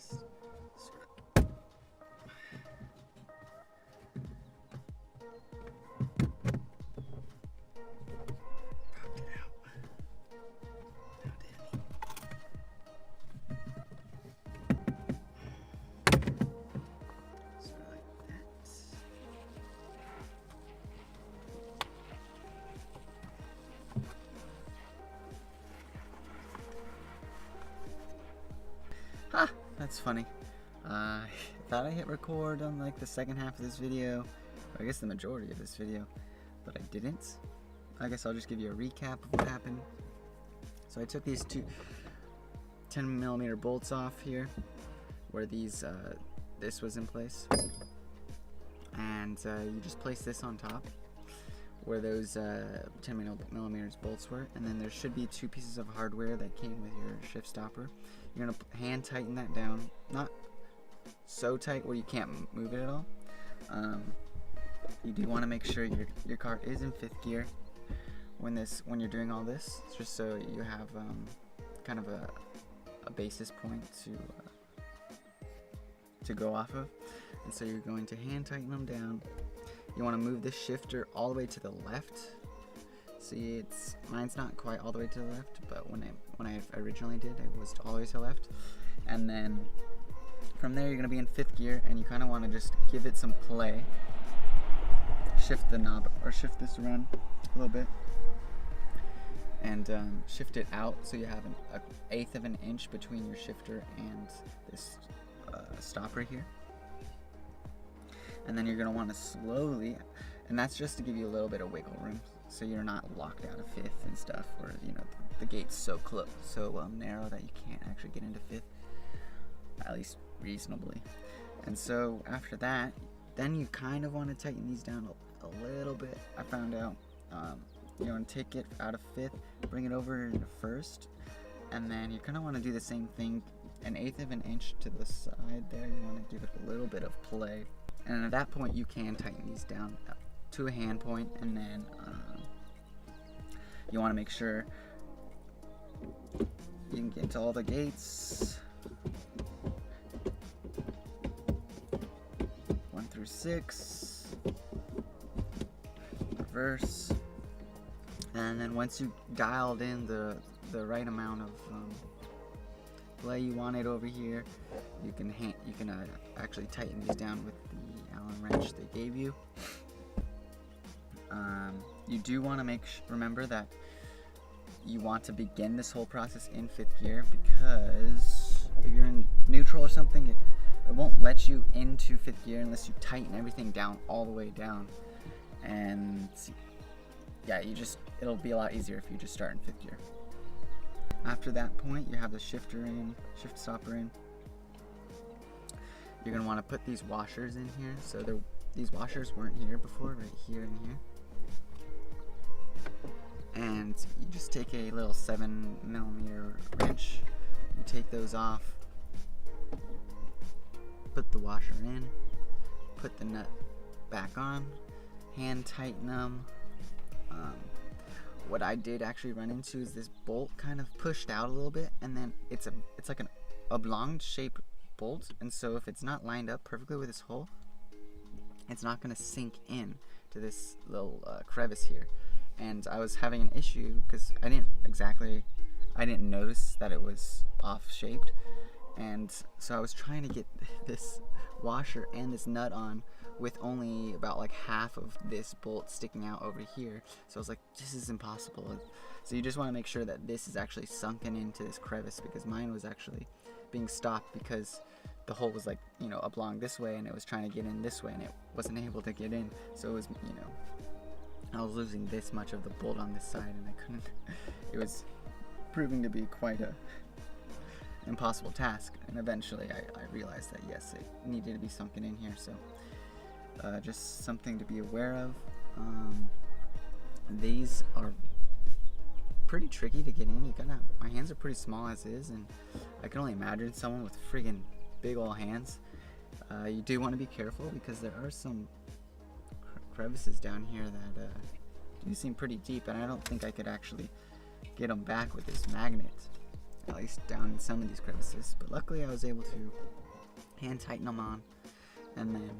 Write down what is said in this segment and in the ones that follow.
just sort of popped it out. How did he? Sort of like that. Ha! That's funny. I thought I hit record on like the second half of this video, or I guess the majority of this video, but I didn't. I guess I'll just give you a recap of what happened. So I took these two 10mm bolts off here, where these this was in place, and you just place this on top where those 10mm bolts were, and then there should be 2 pieces of hardware that came with your shift stopper. You're gonna hand tighten that down, not so tight where you can't move it at all. You do want to make sure your car is in 5th gear when you're doing all this, just so you have kind of a basis point to go off of. And so you're going to hand tighten them down. You want to move this shifter all the way to the left. See, mine's not quite all the way to the left, but when I originally did, it was all the way to the left. And then from there, you're going to be in 5th gear, and you kind of want to just give it some play. Shift the knob, or shift this around a little bit, and shift it out so you have an 1/8 of an inch between your shifter and this stopper here. And then you're going to want to slowly, and that's just to give you a little bit of wiggle room, so you're not locked out of 5th and stuff, or the gate's so close, so narrow that you can't actually get into 5th, at least reasonably. And so after that, then you kind of want to tighten these down a little bit. I found out you want to take it out of 5th, bring it over into 1st, and then you kind of want to do the same thing, an 1/8 of an inch to the side there. You want to give it a little bit of play, and at that point you can tighten these down to a hand point, and then you want to make sure you can get into all the gates. 1 through 6, reverse, and then once you dialed in the right amount of play you wanted over here, you can actually tighten these down with the Allen wrench they gave you. You do want to remember that you want to begin this whole process in 5th gear, because if you're in neutral or something, it won't let you into 5th gear unless you tighten everything down all the way down. And yeah, it'll be a lot easier if you just start in 5th gear. After that point, you have the shift stopper in. You're going to want to put these washers in here. So these washers weren't here before, right here and here. And you just take a little 7mm wrench, you take those off, put the washer in, put the nut back on, hand tighten them. What I did actually run into is this bolt kind of pushed out a little bit, and then it's like an oblong shaped bolt, and so if it's not lined up perfectly with this hole, it's not going to sink in to this little crevice here. And I was having an issue because I didn't notice that it was off shaped, and so I was trying to get this washer and this nut on with only about like half of this bolt sticking out over here. So I was like, this is impossible. So you just want to make sure that this is actually sunken into this crevice, because mine was actually being stopped because the hole was like, oblong this way, and it was trying to get in this way, and it wasn't able to get in. So it was, I was losing this much of the bolt on this side, and I couldn't. It was proving to be quite a impossible task, and eventually I realized that yes, it needed to be sunken in here. So just something to be aware of. These are pretty tricky to get in. My hands are pretty small as is, and I can only imagine someone with friggin' big ol' hands. You do want to be careful, because there are some crevices down here that do seem pretty deep, and I don't think I could actually get them back with this magnet. at least down in some of these crevices. But luckily I was able to hand tighten them on. And then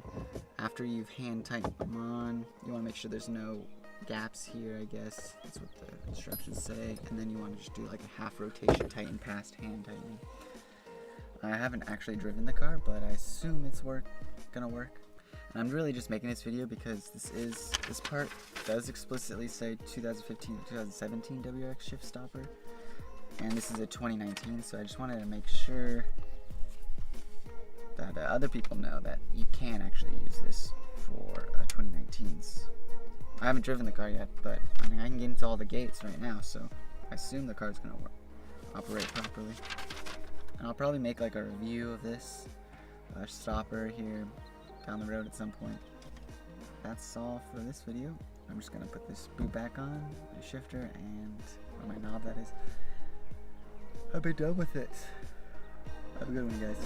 after you've hand tightened them on, you want to make sure there's no gaps here, I guess. That's what the instructions say. And then you want to just do like a half rotation, tighten past hand tightening. I haven't actually driven the car, but I assume it's gonna work. And I'm really just making this video because this part does explicitly say 2015-2017 WRX shift stopper, and this is a 2019, so I just wanted to make sure that other people know that you can actually use this for 2019s. I haven't driven the car yet, but I mean I can get into all the gates right now, so I assume the car's gonna operate properly. And I'll probably make like a review of this stopper here down the road at some point. That's all for this video. I'm just gonna put this boot back on, my shifter, and my knob, that is. I'll be done with it. Have a good one, guys.